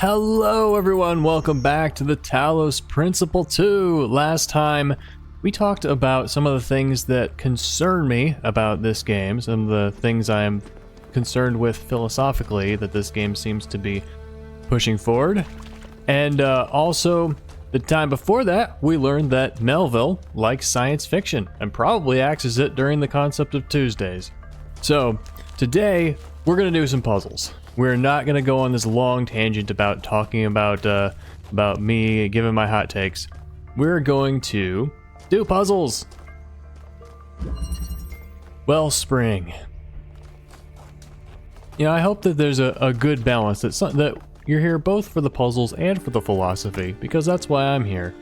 Hello everyone, welcome back to the Talos Principle 2. Last time we talked about some of the things that concern me about this game, some of the things I am concerned with philosophically that this game seems to be pushing forward. And also, the time before that, we learned that Melville likes science fiction and probably axes it during the concept of Tuesdays. So, today, we're going to do some puzzles. We're not going to go on this long tangent about talking about me giving my hot takes. We're going to do puzzles. Wellspring. You know, I hope that there's a good balance, that you're here both for the puzzles and for the philosophy, because that's why I'm here.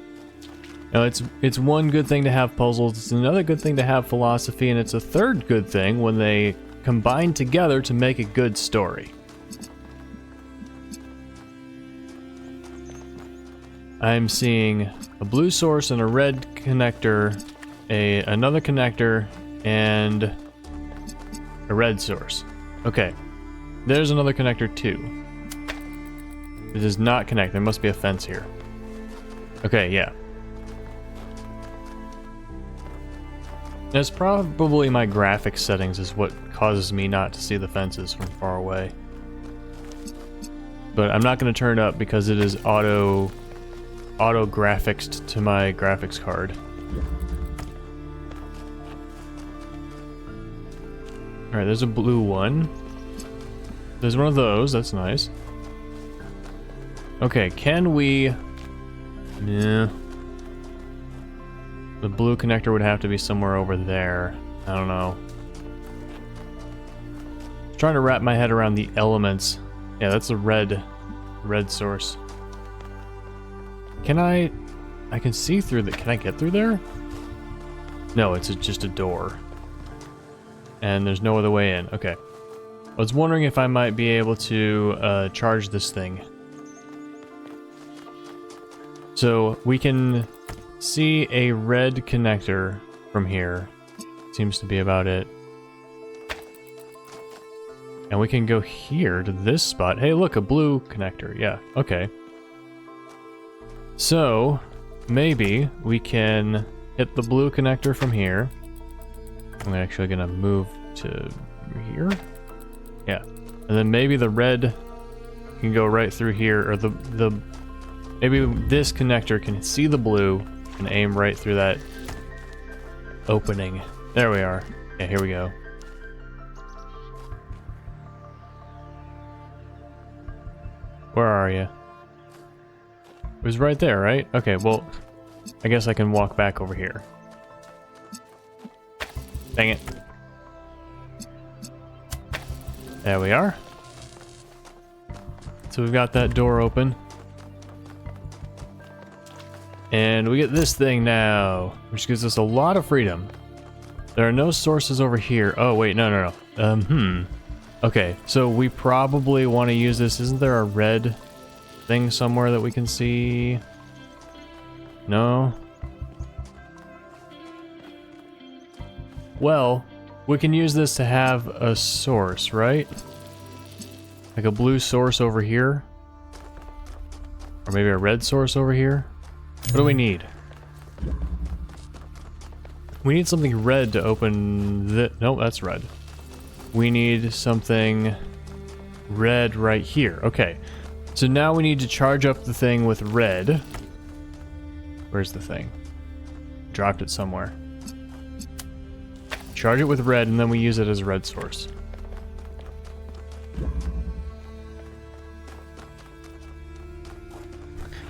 You know, it's one good thing to have puzzles, it's another good thing to have philosophy, and it's a third good thing when they combine together to make a good story. I'm seeing a blue source and a red connector, another connector, and a red source. Okay, there's another connector too. It does not connect, there must be a fence here. Okay, yeah. It's probably my graphics settings is what causes me not to see the fences from far away. But I'm not going to turn it up because it is auto graphics to my graphics card. Alright, there's a blue one. There's one of those, that's nice. Okay, can we... Yeah. The blue connector would have to be somewhere over there. I don't know. I'm trying to wrap my head around the elements. Yeah, that's a red source. Can I can see through that. Can I get through there? No, it's just a door. And there's no other way in. Okay. I was wondering if I might be able to charge this thing. So we can see a red connector from here. Seems to be about it. And we can go here to this spot. Hey, look, a blue connector. Yeah, okay. So, maybe we can hit the blue connector from here. I'm actually gonna move to here. Yeah, and then maybe the red can go right through here, or maybe this connector can see the blue and aim right through that opening. There we are. Yeah, here we go. Where are you? It was right there, right? Okay, well, I guess I can walk back over here. Dang it. There we are. So we've got that door open. And we get this thing now, which gives us a lot of freedom. There are no sources over here. Oh, wait, no. Okay, so we probably want to use this. Isn't there a red thing somewhere that we can see? No? Well, we can use this to have a source, right? Like a blue source over here? Or maybe a red source over here? What do we need? We need something red to open the... Nope, that's red. We need something red right here. Okay. So now we need to charge up the thing with red. Where's the thing? Dropped it somewhere. Charge it with red, and then we use it as a red source.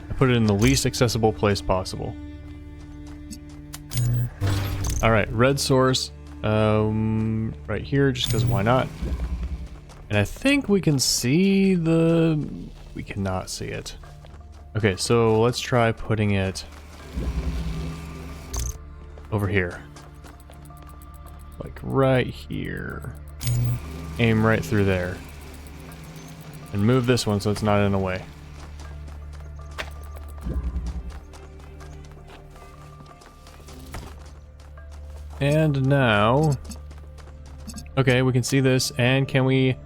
I put it in the least accessible place possible. Alright, red source. Right here, just because why not? And I think we can see the... We cannot see it. Okay, so let's try putting it over here. Like right here. Aim right through there. And move this one so it's not in the way. And now... Okay, we can see this, and can we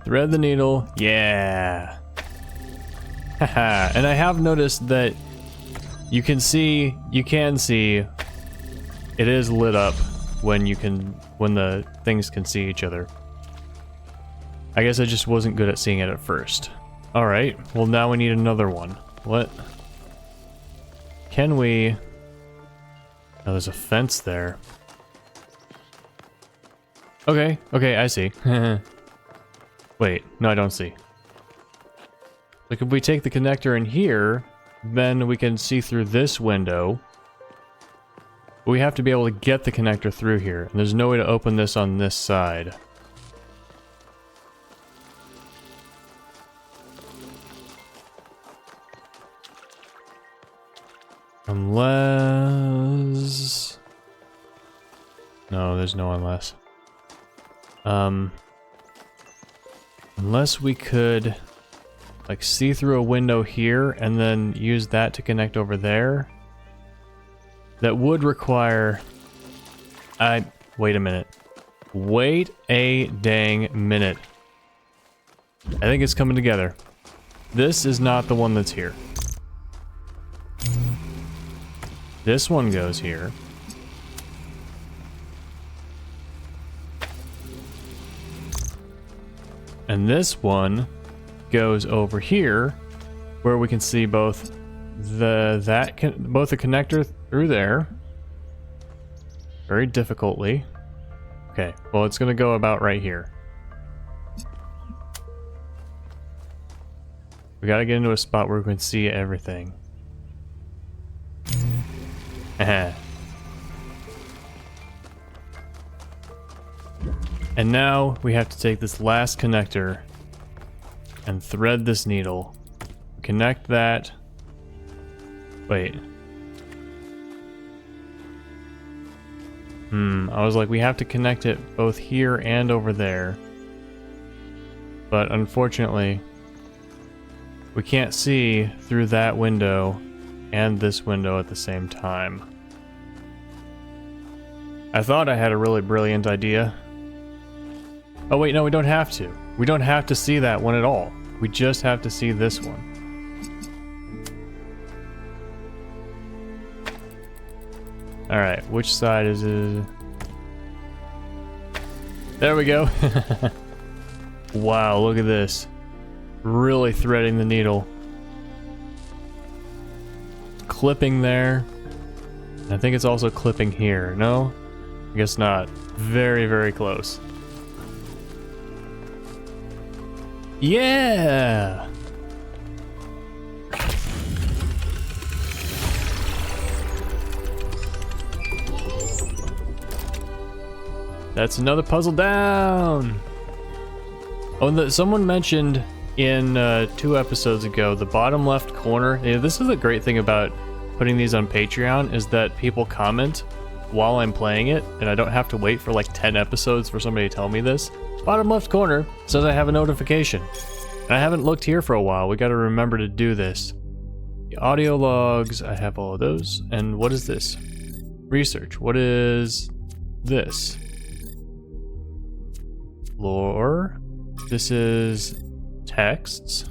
thread the needle? Yeah! Haha, and I have noticed that you can see it is lit up when the things can see each other. I guess I just wasn't good at seeing it at first. Alright, well now we need another one. What? Can we... Oh, there's a fence there. Okay, I see. Wait, no I don't see. Like if we take the connector in here, then we can see through this window. We have to be able to get the connector through here, and there's no way to open this on this side. Unless... No, there's no unless. Unless we could, like, see through a window here and then use that to connect over there. That would require... Wait a minute. Wait a dang minute. I think it's coming together. This is not the one that's here. This one goes here. And this one goes over here, where we can see both the connector through there. Very difficultly. Okay, well it's gonna go about right here. We gotta get into a spot where we can see everything. And now we have to take this last connector and thread this needle. Connect that. Wait. I was like, we have to connect it both here and over there. But unfortunately, we can't see through that window and this window at the same time. I thought I had a really brilliant idea. Oh wait, no, we don't have to. We don't have to see that one at all. We just have to see this one. Alright, which side is it? There we go. Wow, look at this. Really threading the needle. Clipping there. I think it's also clipping here. No? I guess not. Very, very close. Yeah! That's another puzzle down! Oh, and someone mentioned in 2 episodes ago, the bottom left corner. Yeah, this is a great thing about putting these on Patreon, is that people comment while I'm playing it, and I don't have to wait for like 10 episodes for somebody to tell me this. Bottom left corner says I have a notification. And I haven't looked here for a while. We gotta remember to do this. The audio logs, I have all of those. And what is this? Research. What is this? Lore. This is texts.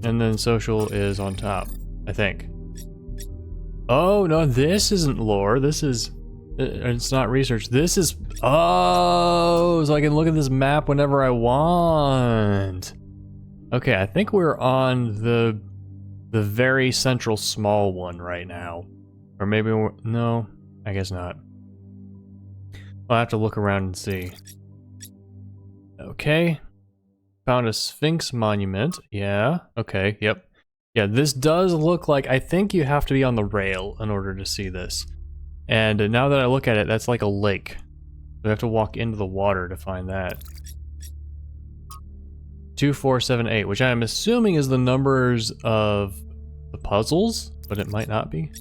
And then social is on top, I think. Oh, no, this isn't lore. This is... It's not research. This is... Oh, so I can look at this map whenever I want. Okay, I think we're on the very central small one right now. Or maybe we're... No, I guess not. I'll have to look around and see. Okay. Found a Sphinx monument. Yeah, okay, yep. Yeah, this does look like... I think you have to be on the rail in order to see this. And now that I look at it, that's like a lake. We have to walk into the water to find that. 2478, which I am assuming is the numbers of the puzzles, but it might not be.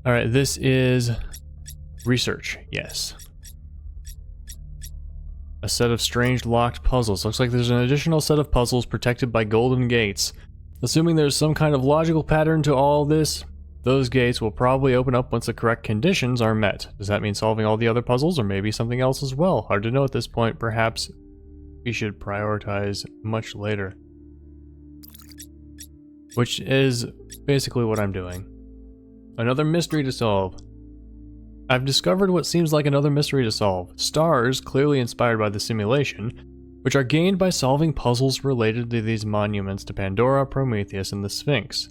Alright, this is research, yes. A set of strange locked puzzles. Looks like there's an additional set of puzzles protected by golden gates. Assuming there's some kind of logical pattern to all this, Those gates will probably open up once the correct conditions are met. Does that mean solving all the other puzzles, or maybe something else as well? Hard to know at this point. Perhaps we should prioritize much later. Which is basically what I'm doing. Another mystery to solve. I've discovered what seems like another mystery to solve. Stars, clearly inspired by the simulation, which are gained by solving puzzles related to these monuments to Pandora, Prometheus, and the Sphinx.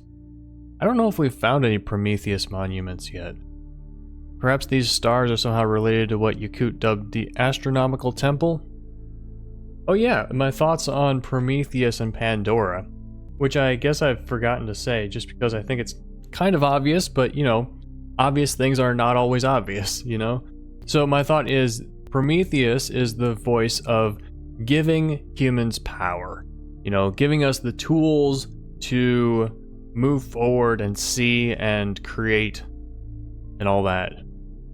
I don't know if we've found any Prometheus monuments yet. Perhaps these stars are somehow related to what Yakut dubbed the Astronomical Temple? Oh yeah, my thoughts on Prometheus and Pandora, which I guess I've forgotten to say just because I think it's kind of obvious, but you know, obvious things are not always obvious, you know? So my thought is Prometheus is the voice of giving humans power, you know, giving us the tools to move forward and see and create and all that.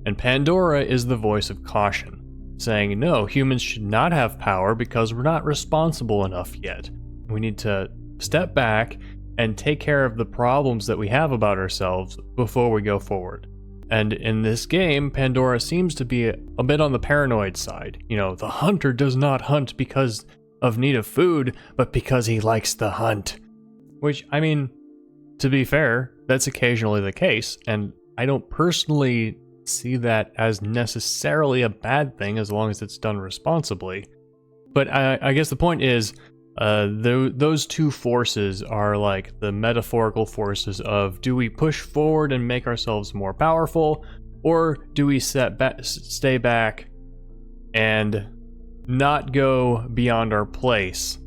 And Pandora is the voice of caution, saying, no, humans should not have power because we're not responsible enough yet. We need to step back and take care of the problems that we have about ourselves before we go forward. And in this game, Pandora seems to be a bit on the paranoid side. You know, the hunter does not hunt because of need of food, but because he likes the hunt. Which, I mean, to be fair, that's occasionally the case, and I don't personally see that as necessarily a bad thing as long as it's done responsibly. But I guess the point is, those two forces are like the metaphorical forces of, do we push forward and make ourselves more powerful, or do we stay back and not go beyond our place?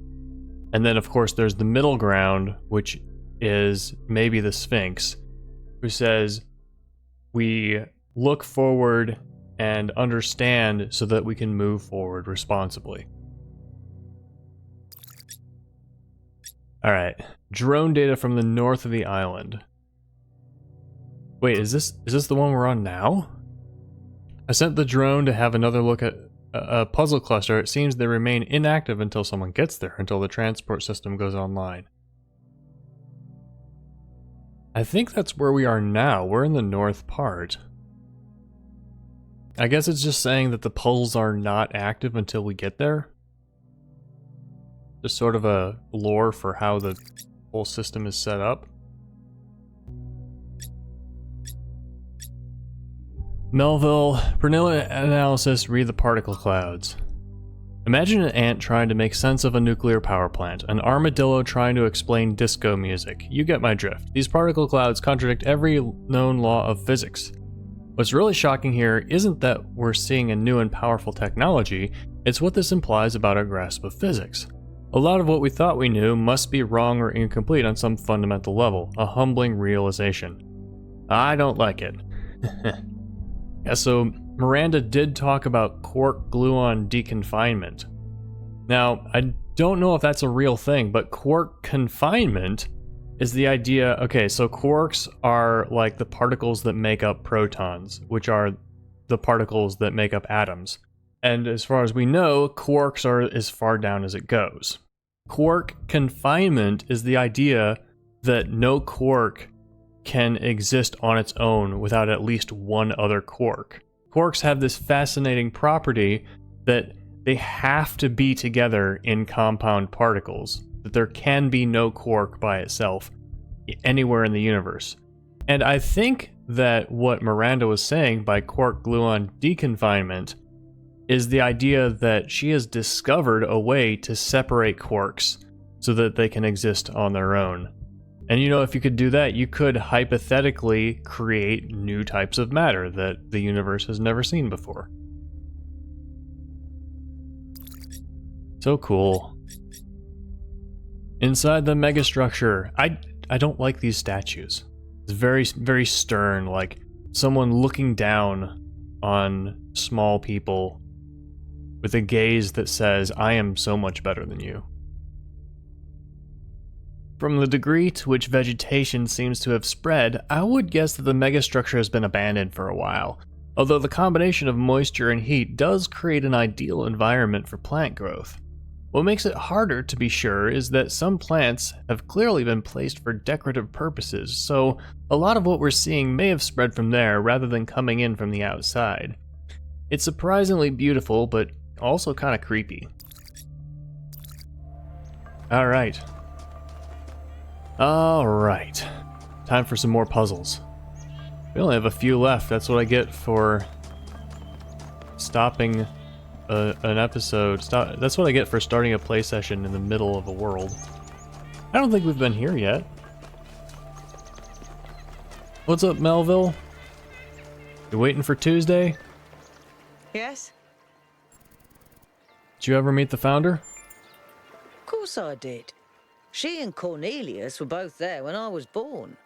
And then of course there's the middle ground, which is maybe the Sphinx, who says we look forward and understand so that we can move forward responsibly. Alright, drone data from the north of the island. Wait, is this the one we're on now? I sent the drone to have another look at a puzzle cluster. It seems they remain inactive until someone gets there, until the transport system goes online. I think that's where we are now. We're in the north part. I guess it's just saying that the puzzles are not active until we get there. Just sort of a lore for how the whole system is set up. Melville, Pernilla analysis, read the particle clouds. Imagine an ant trying to make sense of a nuclear power plant, an armadillo trying to explain disco music. You get my drift. These particle clouds contradict every known law of physics. What's really shocking here isn't that we're seeing a new and powerful technology, it's what this implies about our grasp of physics. A lot of what we thought we knew must be wrong or incomplete on some fundamental level, a humbling realization. I don't like it. Yeah, so Miranda did talk about quark gluon deconfinement. Now, I don't know if that's a real thing, but quark confinement is the idea. Okay, so quarks are like the particles that make up protons, which are the particles that make up atoms. And as far as we know, quarks are as far down as it goes. Quark confinement is the idea that no quark can exist on its own without at least one other quark. Quarks have this fascinating property that they have to be together in compound particles, that there can be no quark by itself anywhere in the universe. And I think that what Miranda was saying by quark gluon deconfinement is the idea that she has discovered a way to separate quarks so that they can exist on their own. And you know, if you could do that, you could hypothetically create new types of matter that the universe has never seen before. So cool. Inside the megastructure, I don't like these statues. It's very, very stern, like someone looking down on small people with a gaze that says, I am so much better than you. From the degree to which vegetation seems to have spread, I would guess that the megastructure has been abandoned for a while, although the combination of moisture and heat does create an ideal environment for plant growth. What makes it harder to be sure is that some plants have clearly been placed for decorative purposes, so a lot of what we're seeing may have spread from there rather than coming in from the outside. It's surprisingly beautiful, but also kind of creepy. Alright. Alright. Time for some more puzzles. We only have a few left. That's what I get for stopping an episode. That's what I get for starting a play session in the middle of a world. I don't think we've been here yet. What's up, Melville? You waiting for Tuesday? Yes? Did you ever meet the founder? Of course I did. She and Cornelius were both there when I was born.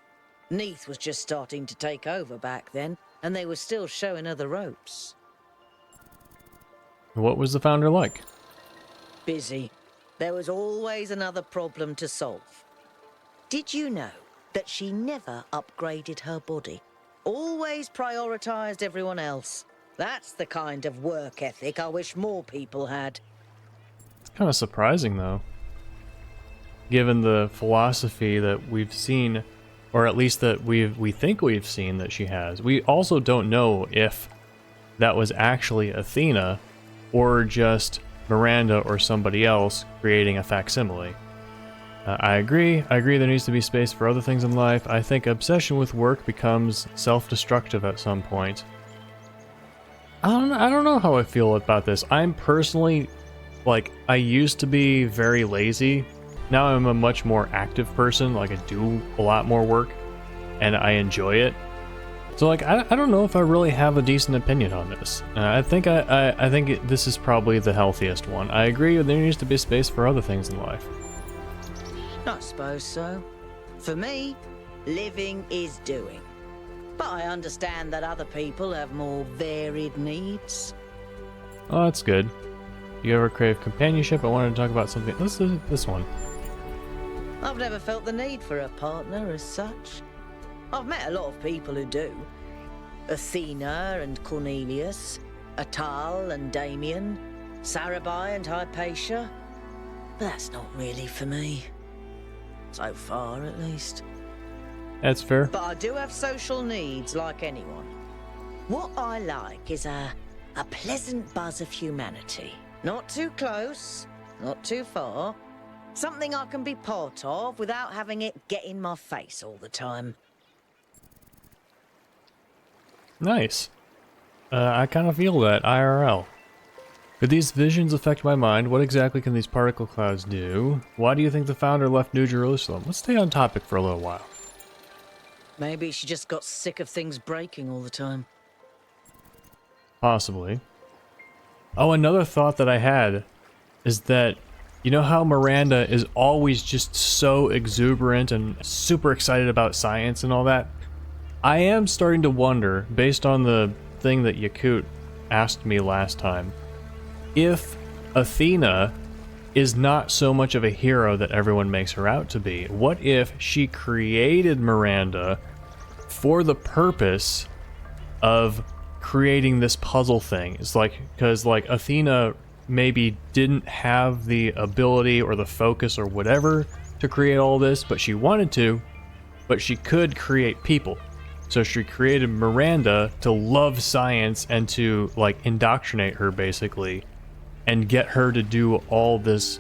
Neath was just starting to take over back then, and they were still showing her the ropes. What was the founder like? Busy. There was always another problem to solve. Did you know that she never upgraded her body? Always prioritized everyone else. That's the kind of work ethic I wish more people had. It's kind of surprising, though. Given the philosophy that we've seen, or at least that we think we've seen that she has. We also don't know if that was actually Athena or just Miranda or somebody else creating a facsimile. I agree there needs to be space for other things in life. I think obsession with work becomes self-destructive at some point. I don't know how I feel about this. I'm personally, I used to be very lazy. Now I'm a much more active person. Like, I do a lot more work, and I enjoy it. So, I don't know if I really have a decent opinion on this. I think this is probably the healthiest one. I agree there needs to be space for other things in life. I suppose so. For me, living is doing. But I understand that other people have more varied needs. Oh, that's good. Do you ever crave companionship? I wanted to talk about something. This one. I've never felt the need for a partner as such. I've met a lot of people who do. Athena and Cornelius, Atal and Damien, Sarabai and Hypatia. But that's not really for me. So far, at least. That's fair. But I do have social needs like anyone. What I like is a pleasant buzz of humanity. Not too close, not too far. Something I can be part of without having it get in my face all the time. Nice. I kind of feel that, IRL. Could these visions affect my mind? What exactly can these particle clouds do? Why do you think the founder left New Jerusalem? Let's stay on topic for a little while. Maybe she just got sick of things breaking all the time. Possibly. Oh, another thought that I had is that, you know how Miranda is always just so exuberant and super excited about science and all that? I am starting to wonder, based on the thing that Yakut asked me last time, if Athena is not so much of a hero that everyone makes her out to be. What if she created Miranda for the purpose of creating this puzzle thing? It's because Athena maybe didn't have the ability or the focus or whatever to create all this, but she wanted to, but she could create people. So she created Miranda to love science and to indoctrinate her basically and get her to do all this,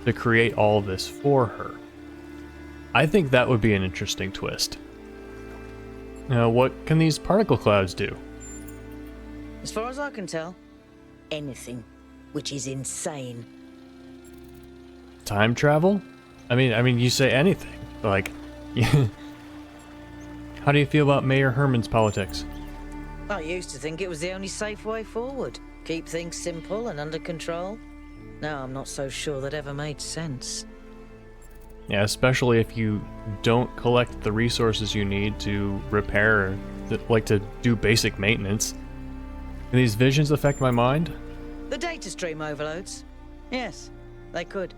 to create all this for her. I think that would be an interesting twist. Now, what can these particle clouds do? As far as I can tell, anything, which is insane. Time travel? I mean, you say anything. How do you feel about Mayor Herman's politics? I used to think it was the only safe way forward. Keep things simple and under control. Now I'm not so sure that ever made sense. Yeah, especially if you don't collect the resources you need to repair, to do basic maintenance. Can these visions affect my mind? The data stream overloads? Yes, they could.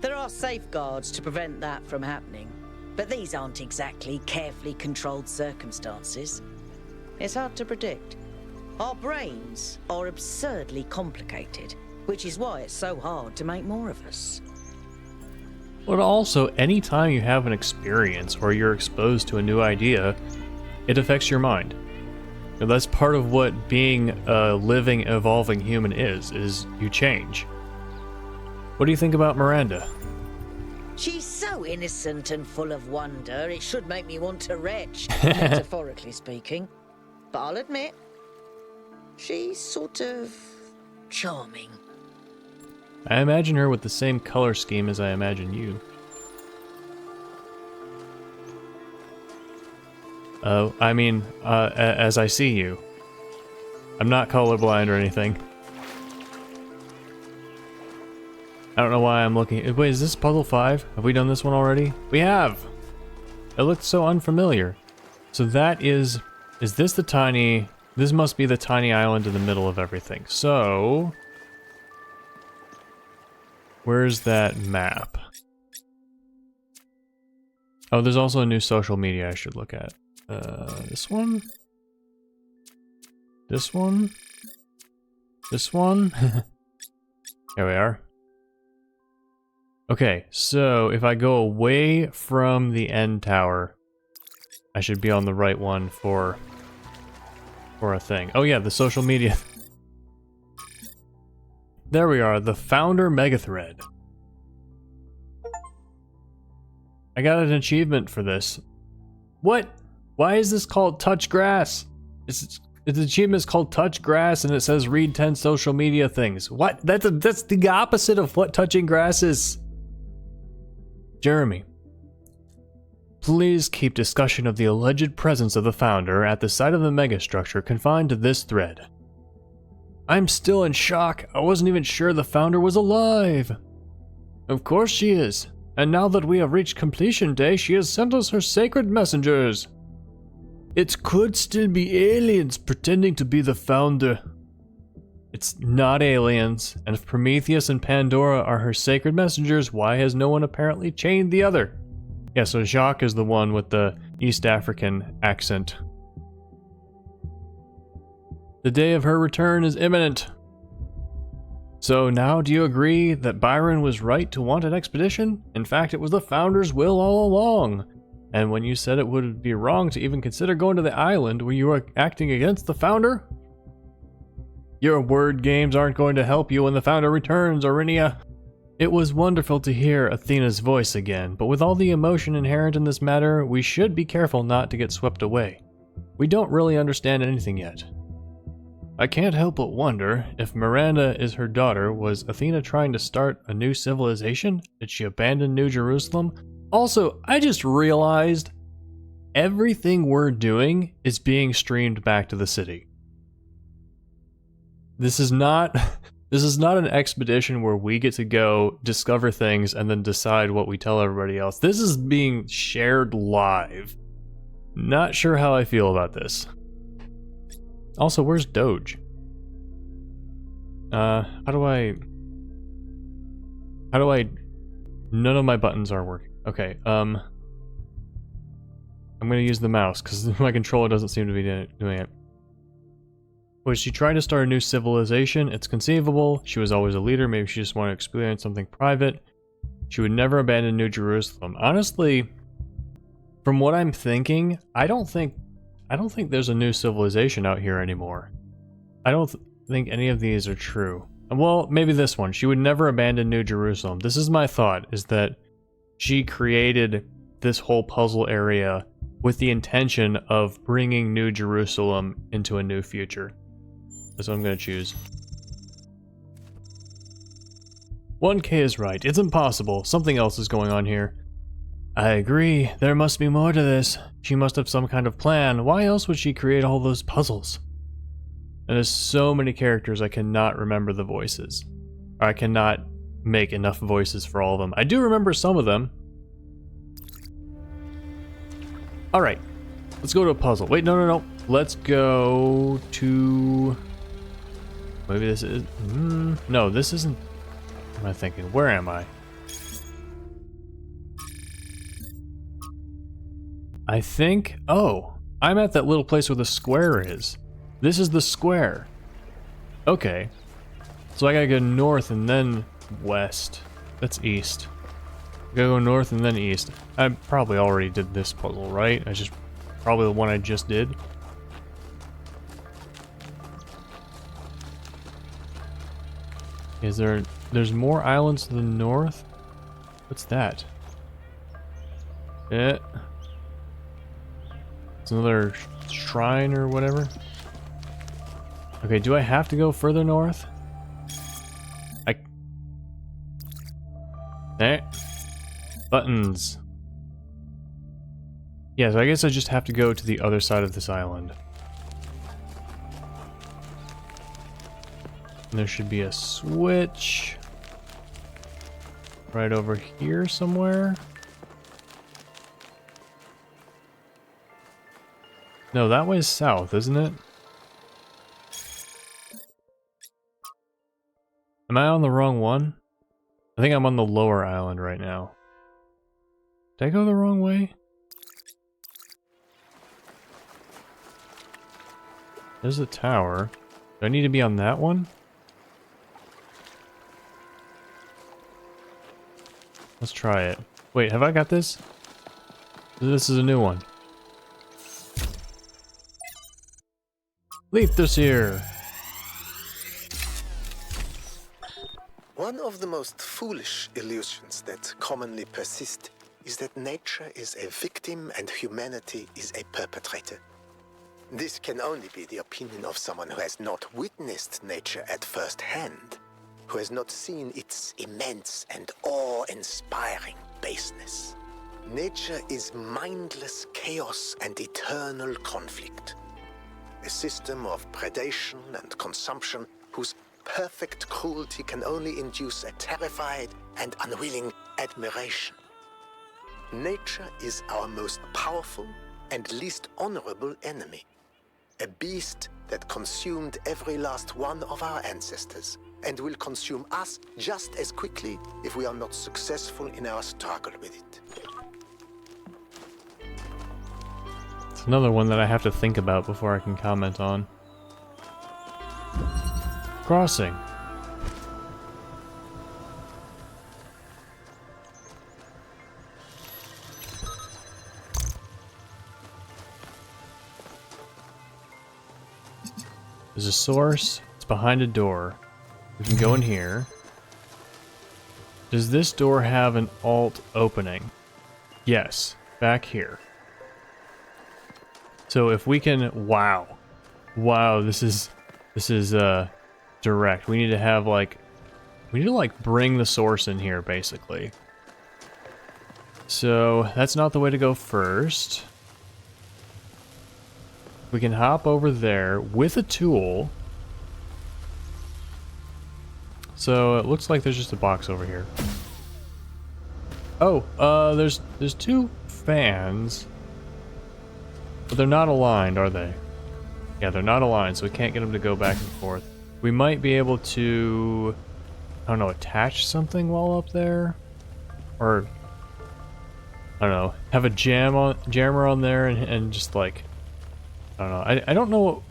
There are safeguards to prevent that from happening, but these aren't exactly carefully controlled circumstances. It's hard to predict. Our brains are absurdly complicated. which is why it's so hard to make more of us. But also, anytime you have an experience or you're exposed to a new idea, it affects your mind. And that's part of what being a living, evolving human is you change. What do you think about Miranda? She's so innocent and full of wonder, it should make me want to retch, metaphorically speaking. But I'll admit, she's sort of charming. I imagine her with the same color scheme as I imagine you. I mean, as I see you. I'm not colorblind or anything. I don't know why I'm looking. Wait, is this puzzle 5? Have we done this one already? We have! It looked so unfamiliar. So that is this the tiny... This must be the tiny island in the middle of everything. So... Where's that map? Oh, there's also a new social media I should look at. This one? This one? This one? Here we are. Okay, so if I go away from the end tower, I should be on the right one for a thing. Oh yeah, the social media. There we are, the Founder Megathread. I got an achievement for this. What? Why is this called Touch Grass? Its achievement is called Touch Grass and it says read 10 social media things. What? That's the opposite of what touching grass is. Jeremy, please keep discussion of the alleged presence of the Founder at the site of the megastructure confined to this thread. I'm still in shock. I wasn't even sure the Founder was alive. Of course she is. And now that we have reached completion day, she has sent us her sacred messengers. It could still be aliens pretending to be the Founder. It's not aliens, and if Prometheus and Pandora are her sacred messengers, why has no one apparently chained the other? Yeah, so Jacques is the one with the East African accent. The day of her return is imminent. So now do you agree that Byron was right to want an expedition? In fact, it was the Founder's will all along. And when you said it would be wrong to even consider going to the island, were you acting against the Founder? Your word games aren't going to help you when the Founder returns, Aurinia. It was wonderful to hear Athena's voice again, but with all the emotion inherent in this matter, we should be careful not to get swept away. We don't really understand anything yet. I can't help but wonder, if Miranda is her daughter, was Athena trying to start a new civilization? Did she abandon New Jerusalem? Also, I just realized everything we're doing is being streamed back to the city. This is not an expedition where we get to go discover things and then decide what we tell everybody else. This is being shared live. Not sure how I feel about this. Also, where's Doge? How do I... None of my buttons are working. Okay, I'm gonna use the mouse, because my controller doesn't seem to be doing it. Was she trying to start a new civilization? It's conceivable. She was always a leader. Maybe she just wanted to experience something private. She would never abandon New Jerusalem. Honestly, from what I'm thinking, I don't think there's a new civilization out here anymore. I don't think any of these are true. Well, maybe this one. She would never abandon New Jerusalem. This is my thought, is that she created this whole puzzle area with the intention of bringing New Jerusalem into a new future. That's what I'm going to choose. 1K is right. It's impossible. Something else is going on here. I agree. There must be more to this. She must have some kind of plan. Why else would she create all those puzzles? And there's so many characters I cannot remember the voices. Or I cannot make enough voices for all of them. I do remember some of them. Alright. Let's go to a puzzle. Wait, no. Let's go to... Maybe this is... No, this isn't... What am I thinking? Where am I? I think... Oh, I'm at that little place where the square is. This is the square. Okay. So I gotta go north and then west. That's east. I gotta go north and then east. I probably already did this puzzle, right? Probably the one I just did. There's more islands to the north? What's that? Yeah. It's another shrine or whatever. Okay, do I have to go further north? Eh. Buttons. Yeah, so I guess I just have to go to the other side of this island. And there should be a switch right over here somewhere. No, that way is south, isn't it? Am I on the wrong one? I think I'm on the lower island right now. Did I go the wrong way? There's a tower. Do I need to be on that one? Let's try it. Wait, have I got this? This is a new one. Leap this here. One of the most foolish illusions that commonly persist is that nature is a victim and humanity is a perpetrator. This can only be the opinion of someone who has not witnessed nature at first hand, who has not seen its immense and awe-inspiring baseness. Nature is mindless chaos and eternal conflict. A system of predation and consumption whose perfect cruelty can only induce a terrified and unwilling admiration. Nature is our most powerful and least honorable enemy. A beast that consumed every last one of our ancestors and will consume us just as quickly if we are not successful in our struggle with it. It's another one that I have to think about before I can comment on. Crossing. There's a source. It's behind a door. We can go in here. Does this door have an alt opening? Yes, back here. So if we can, wow, this is direct. We need to have we need to bring the source in here basically. So that's not the way to go first. We can hop over there with a tool. So it looks like there's just a box over here. Oh, there's two fans, but they're not aligned, are they? Yeah, they're not aligned, so we can't get them to go back and forth. We might be able to, I don't know, attach something while up there, or I don't know, have a jammer on there and just I don't know. I don't know.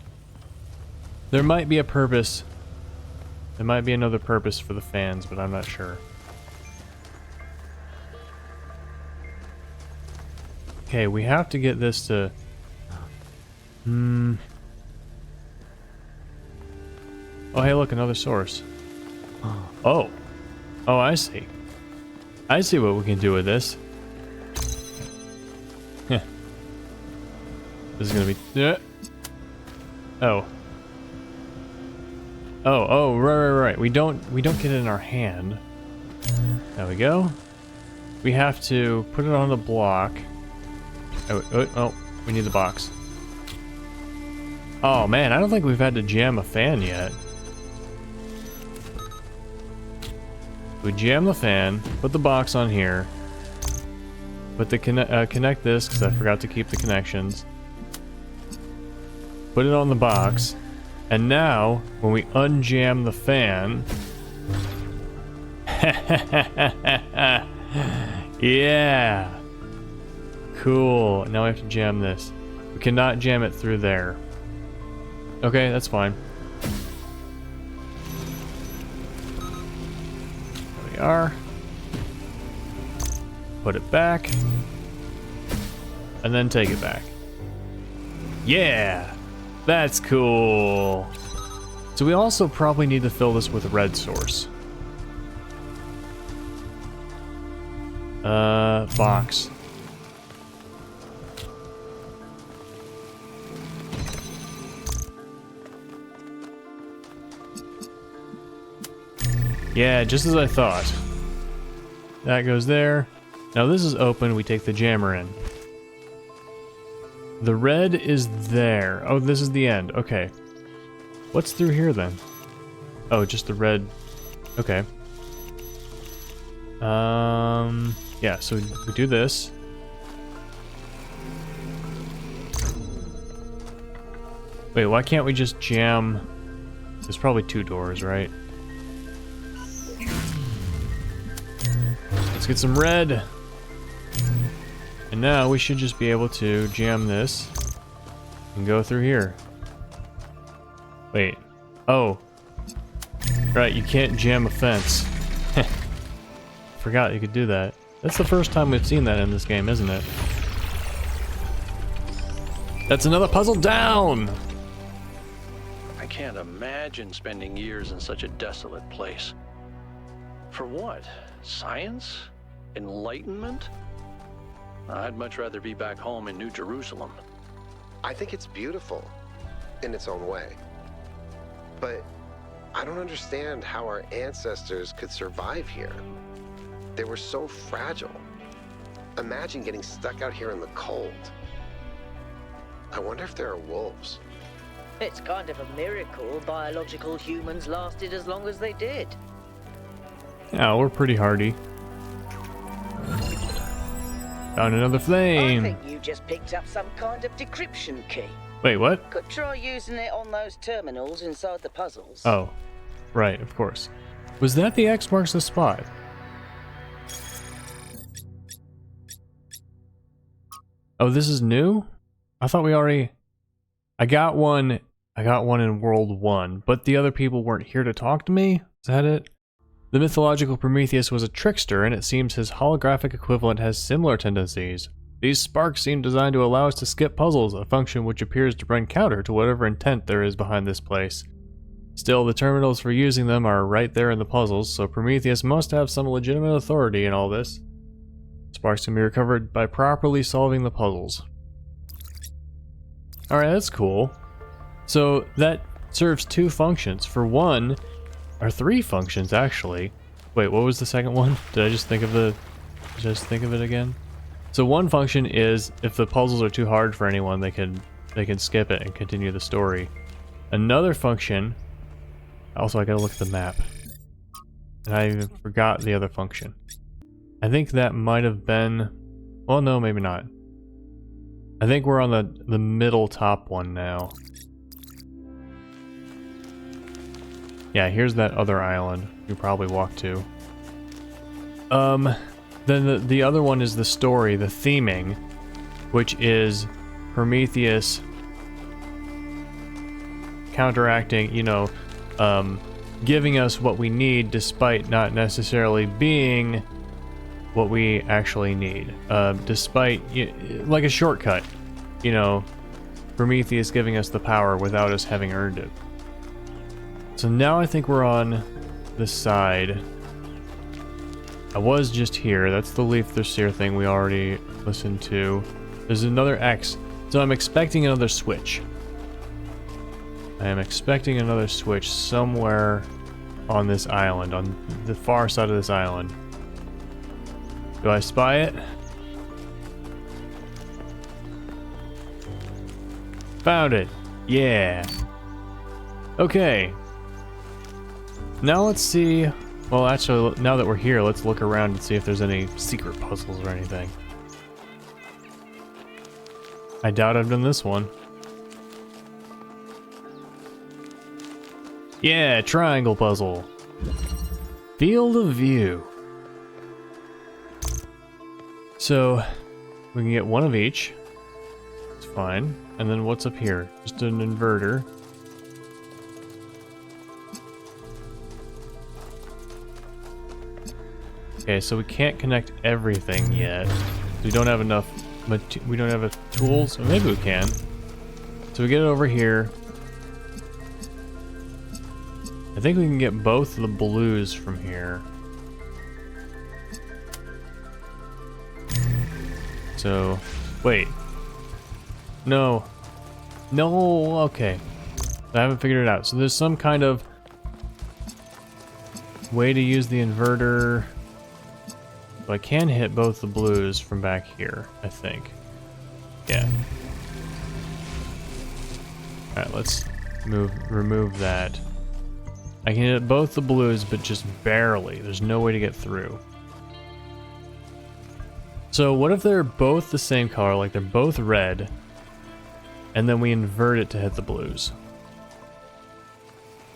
There might be a purpose. There might be another purpose for the fans, but I'm not sure. Okay, we have to get this to... Oh, hey, look, another source. Oh. Oh, I see. I see what we can do with this. Heh. This is gonna be... Oh. Oh, right. We don't get it in our hand. There we go. We have to put it on the block. Oh, we need the box. Oh man, I don't think we've had to jam a fan yet. We jam the fan, put the box on here, put the connect this because I forgot to keep the connections. Put it on the box. And now, when we unjam the fan... Yeah! Cool. Now we have to jam this. We cannot jam it through there. Okay, that's fine. we are. Put it back. And then take it back. Yeah! That's cool! So we also probably need to fill this with a red source. Box. Yeah, just as I thought. That goes there. Now this is open, we take the jammer in. The red is there. Oh, this is the end. Okay. What's through here then? Oh, just the red. Okay. Yeah, so we do this. Wait, why can't we just jam? There's probably 2 doors, right? Let's get some red. And now we should just be able to jam this and go through here. Wait. Oh. Right, you can't jam a fence. Forgot you could do that. That's the first time we've seen that in this game, isn't it? That's another puzzle down! I can't imagine spending years in such a desolate place. For what? Science? Enlightenment? I'd much rather be back home in New Jerusalem. I think it's beautiful in its own way. But I don't understand how our ancestors could survive here. They were so fragile. Imagine getting stuck out here in the cold. I wonder if there are wolves. It's kind of a miracle biological humans lasted as long as they did. Yeah, we're pretty hardy. Found another flame. I think you just picked up some kind of decryption key. Wait, what? Could try using it on those terminals inside the puzzles. Oh, right, of course. Was that the X marks the spot? Oh, this is new? I thought we already... I got one in World 1, but the other people weren't here to talk to me? Is that it? The mythological Prometheus was a trickster, and it seems his holographic equivalent has similar tendencies. These sparks seem designed to allow us to skip puzzles, a function which appears to run counter to whatever intent there is behind this place. Still, the terminals for using them are right there in the puzzles, so Prometheus must have some legitimate authority in all this. Sparks can be recovered by properly solving the puzzles. Alright, that's cool. So that serves 2 functions. For one, or 3 functions actually. Wait, what was the second one? Did I just think of it again? So one function is if the puzzles are too hard for anyone, they can skip it and continue the story. Another function, also I gotta look at the map. And I even forgot the other function. I think that might have been, well no, maybe not. I think we're on the middle top one now. Yeah, here's that other island you probably walked to. Then the other one is the story, the theming, which is Prometheus counteracting, giving us what we need despite not necessarily being what we actually need. Despite, like a shortcut, Prometheus giving us the power without us having earned it. So now I think we're on this side. I was just here. That's the Leaf the Seer thing we already listened to. There's another X. So I'm expecting another switch. I am expecting another switch somewhere on this island, on the far side of this island. Do I spy it? Found it. Yeah. Okay. Now let's see. Well, actually, now that we're here, let's look around and see if there's any secret puzzles or anything. I doubt I've done this one. Yeah, triangle puzzle. Field of view. So, we can get one of each. It's fine. And then what's up here? Just an inverter. Okay, so we can't connect everything yet. We don't have enough. We don't have tools. Or maybe we can. So we get it over here. I think we can get both of the blues from here. So, wait. No. No, okay. I haven't figured it out. So there's some kind of way to use the inverter. So I can hit both the blues from back here, I think. Yeah. Alright, let's remove that. I can hit both the blues, but just barely. There's no way to get through. So what if they're both the same color, like they're both red, and then we invert it to hit the blues?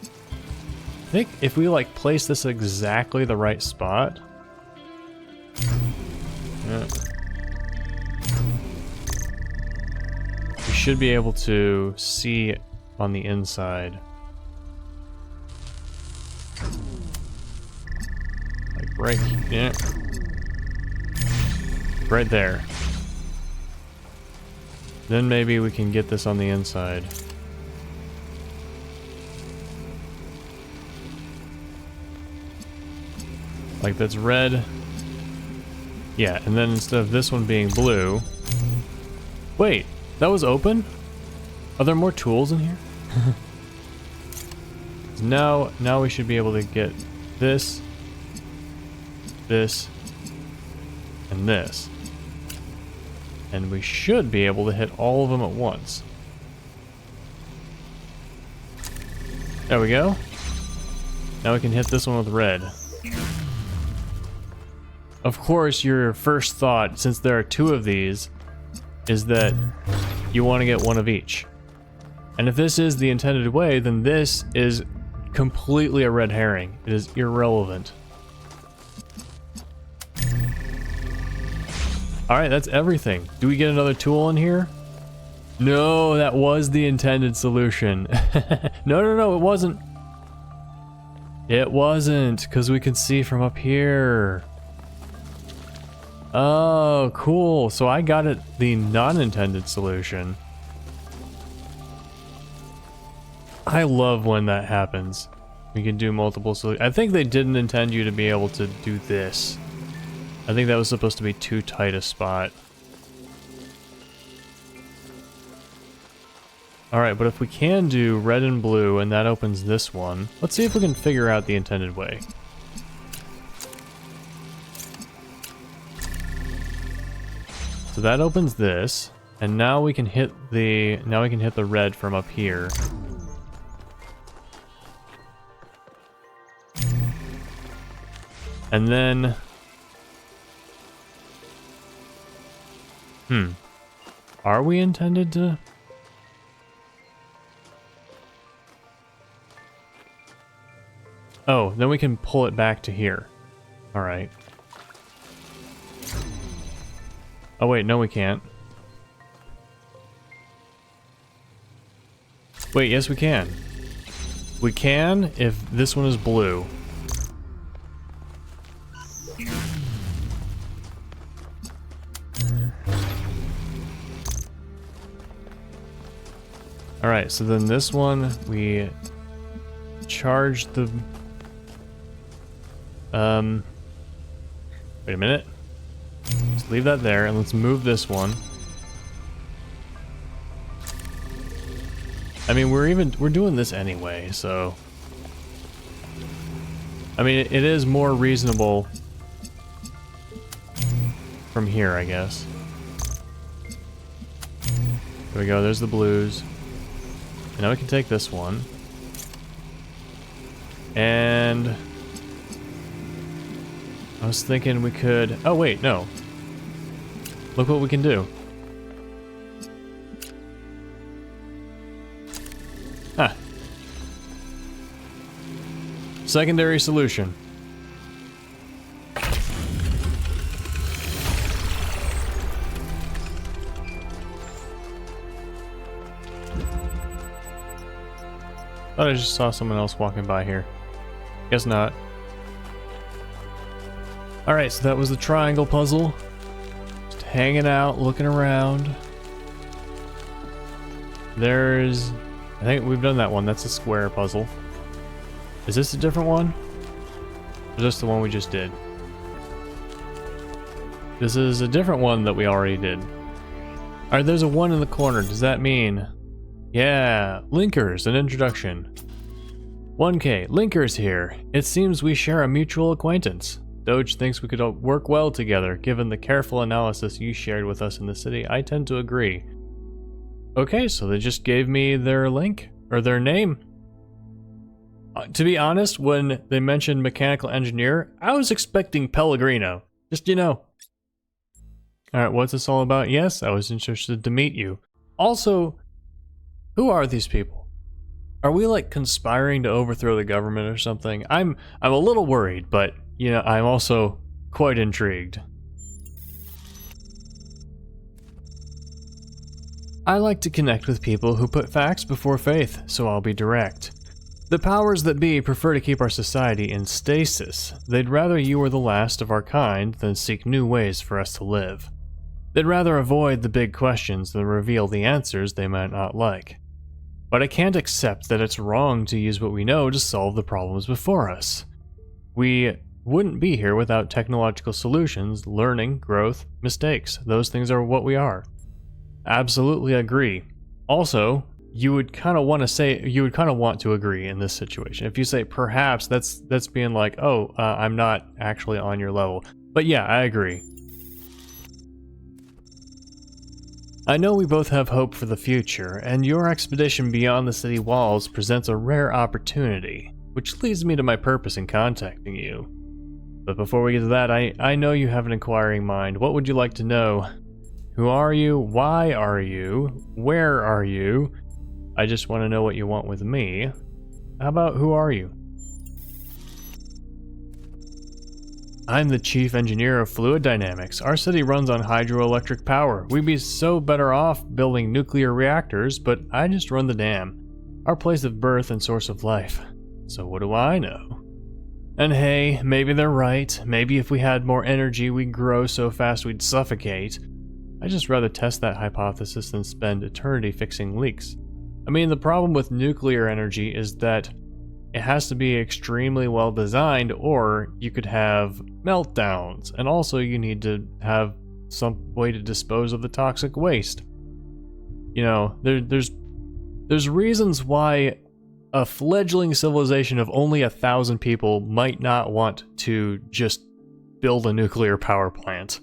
I think if we like place this exactly the right spot, yeah, we should be able to see on the inside. Like right, yeah, right there. Then maybe we can get this on the inside. Like that's red. Yeah, and then instead of this one being blue... Wait, that was open? Are there more tools in here? Now we should be able to get this, this, and this. And we should be able to hit all of them at once. There we go. Now we can hit this one with red. Of course, your first thought, since there are two of these, is that you want to get one of each. And if this is the intended way, then this is completely a red herring. It is irrelevant. Alright, that's everything. Do we get another tool in here? No, that was the intended solution. No, it wasn't. It wasn't, because we can see from up here. Oh, cool. So I got it the non-intended solution. I love when that happens. We can do multiple solutions. I think they didn't intend you to be able to do this. I think that was supposed to be too tight a spot. Alright, but if we can do red and blue and that opens this one, let's see if we can figure out the intended way. So that opens this, and now we can hit the red from up here. And then are we intended to? Oh, then we can pull it back to here. All right. Oh wait, no we can't. Wait, yes we can. We can if this one is blue. Alright, so then this one, we charge the... Wait a minute. Let's leave that there, and let's move this one. I mean, we're doing this anyway, so... I mean, it is more reasonable from here, I guess. There we go, there's the blues. And now we can take this one. And... I was thinking we could... Oh wait, no. Look what we can do. Huh. Secondary solution. Thought I just saw someone else walking by here. Guess not. Alright, so that was the triangle puzzle. Just hanging out, looking around. There's... I think we've done that one. That's a square puzzle. Is this a different one? Or is this the one we just did? This is a different one that we already did. Alright, there's a 1 in the corner. Does that mean... Yeah, linkers, an introduction. 1K, linkers here. It seems we share a mutual acquaintance. Doge thinks we could work well together. Given the careful analysis you shared with us in the city, I tend to agree. Okay, so they just gave me their link, or their name. To be honest, when they mentioned mechanical engineer, I was expecting Pellegrino. Just, you know. Alright, what's this all about? Yes, I was interested to meet you. Also, who are these people? Are we like conspiring to overthrow the government or something? I'm a little worried, but you know, I'm also quite intrigued. I like to connect with people who put facts before faith, so I'll be direct. The powers that be prefer to keep our society in stasis. They'd rather you were the last of our kind than seek new ways for us to live. They'd rather avoid the big questions than reveal the answers they might not like. But I can't accept that it's wrong to use what we know to solve the problems before us. We wouldn't be here without technological solutions, learning, growth, mistakes. Those things are what we are. Absolutely agree. Also, you would kind of want to agree in this situation. If you say perhaps, that's being like, oh, I'm not actually on your level. But yeah, I agree. I know we both have hope for the future, and your expedition beyond the city walls presents a rare opportunity, which leads me to my purpose in contacting you. But before we get to that, I know you have an inquiring mind. What would you like to know? Who are you? Why are you? Where are you? I just want to know what you want with me. How about who are you? I'm the chief engineer of fluid dynamics. Our city runs on hydroelectric power. We'd be so better off building nuclear reactors, but I just run the dam. Our place of birth and source of life. So what do I know? And hey, maybe they're right. Maybe if we had more energy, we'd grow so fast we'd suffocate. I'd just rather test that hypothesis than spend eternity fixing leaks. I mean, the problem with nuclear energy is that it has to be extremely well designed, or you could have meltdowns, and also you need to have some way to dispose of the toxic waste. You know, there's reasons why a fledgling civilization of only 1,000 people might not want to just build a nuclear power plant.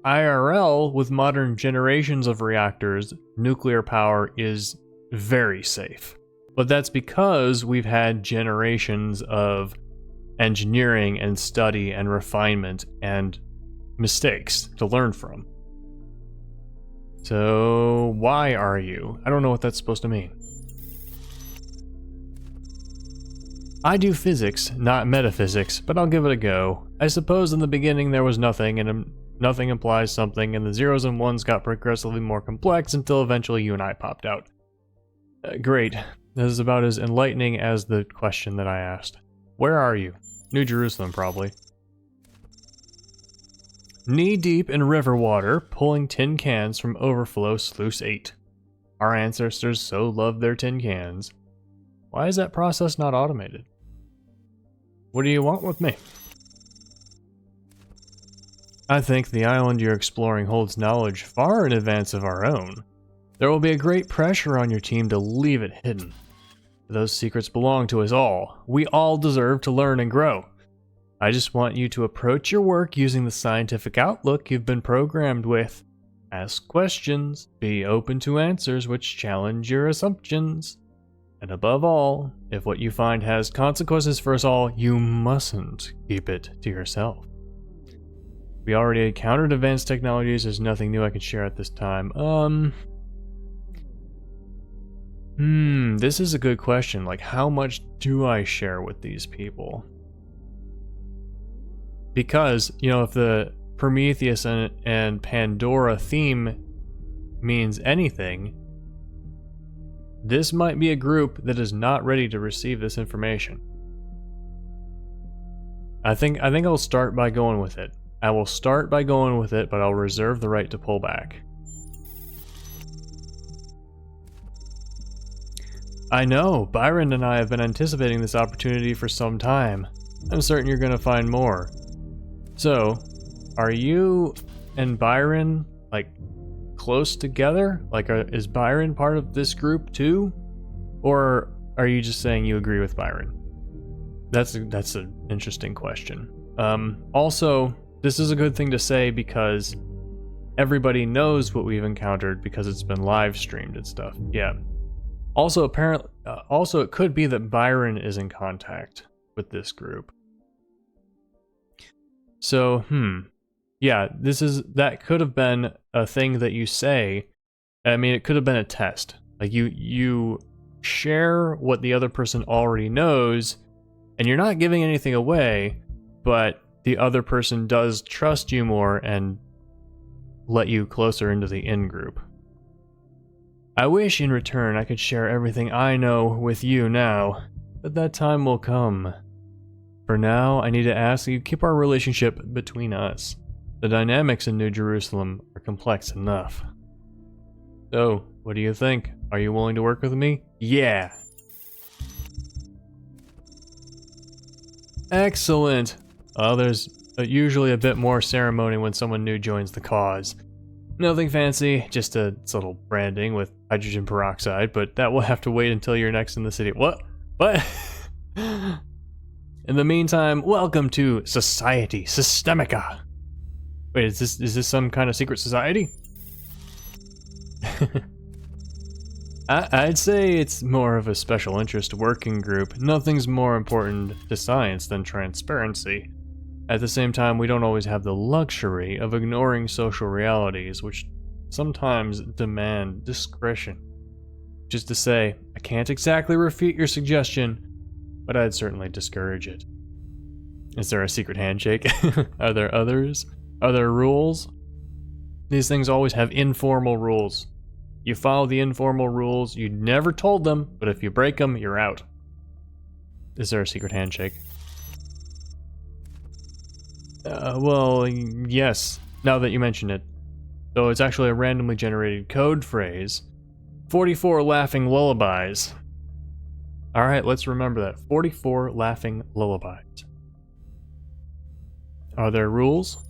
IRL, with modern generations of reactors, nuclear power is very safe. But that's because we've had generations of engineering and study and refinement and mistakes to learn from. So, why are you? I don't know what that's supposed to mean. I do physics, not metaphysics, but I'll give it a go. I suppose in the beginning there was nothing, and nothing implies something, and the zeros and ones got progressively more complex until eventually you and I popped out. Great. This is about as enlightening as the question that I asked. Where are you? New Jerusalem, probably. Knee-deep in river water, pulling tin cans from overflow sluice 8. Our ancestors so loved their tin cans. Why is that process not automated? What do you want with me? I think the island you're exploring holds knowledge far in advance of our own. There will be a great pressure on your team to leave it hidden. Those secrets belong to us all. We all deserve to learn and grow. I just want you to approach your work using the scientific outlook you've been programmed with. Ask questions, be open to answers which challenge your assumptions. And above all, if what you find has consequences for us all, you mustn't keep it to yourself. We already encountered advanced technologies. There's nothing new I can share at this time. This is a good question. Like, how much do I share with these people? Because, you know, if the Prometheus and Pandora theme means anything, this might be a group that is not ready to receive this information. I think I'll start by going with it. I will start by going with it, but I'll reserve the right to pull back. I know, Byron and I have been anticipating this opportunity for some time. I'm certain you're gonna find more. So, are you and Byron, like, close together? Like, is Byron part of this group too? Or are you just saying you agree with Byron? That's an interesting question. Also, this is a good thing to say because everybody knows what we've encountered because it's been live streamed and stuff. Yeah. Also, apparently, it could be that Byron is in contact with this group. So, yeah, that could have been a thing that you say. I mean, it could have been a test. Like you share what the other person already knows, and you're not giving anything away, but the other person does trust you more and let you closer into the in-group. I wish in return I could share everything I know with you now, but that time will come. For now, I need to ask that you keep our relationship between us. The dynamics in New Jerusalem are complex enough. So, what do you think? Are you willing to work with me? Yeah! Excellent! Well, there's usually a bit more ceremony when someone new joins the cause. Nothing fancy, just a subtle branding with hydrogen peroxide, but that will have to wait until you're next in the city. What? What? In the meantime, welcome to Society Systemica. Wait, is this some kind of secret society? I'd say it's more of a special interest working group. Nothing's more important to science than transparency. At the same time, we don't always have the luxury of ignoring social realities, which sometimes demand discretion. Just to say, I can't exactly refute your suggestion, but I'd certainly discourage it. Is there a secret handshake? Are there others? Are there rules? These things always have informal rules. You follow the informal rules, you never told them, but if you break them, you're out. Is there a secret handshake? Well, yes, now that you mention it. Though it's actually a randomly generated code phrase. 44 laughing lullabies. Alright, let's remember that. 44 laughing lullabies. Are there rules?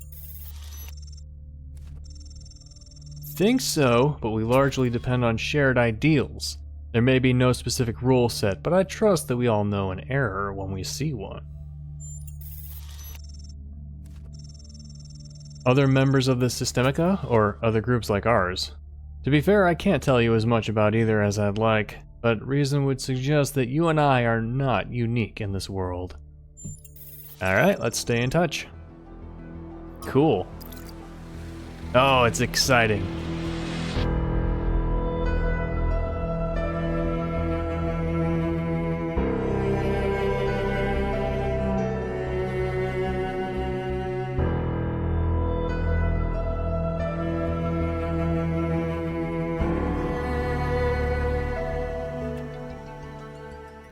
Think so, but we largely depend on shared ideals. There may be no specific rule set, but I trust that we all know an error when we see one. Other members of the Systemica, or other groups like ours? To be fair, I can't tell you as much about either as I'd like, but reason would suggest that you and I are not unique in this world. Alright, let's stay in touch. Cool. Oh, it's exciting.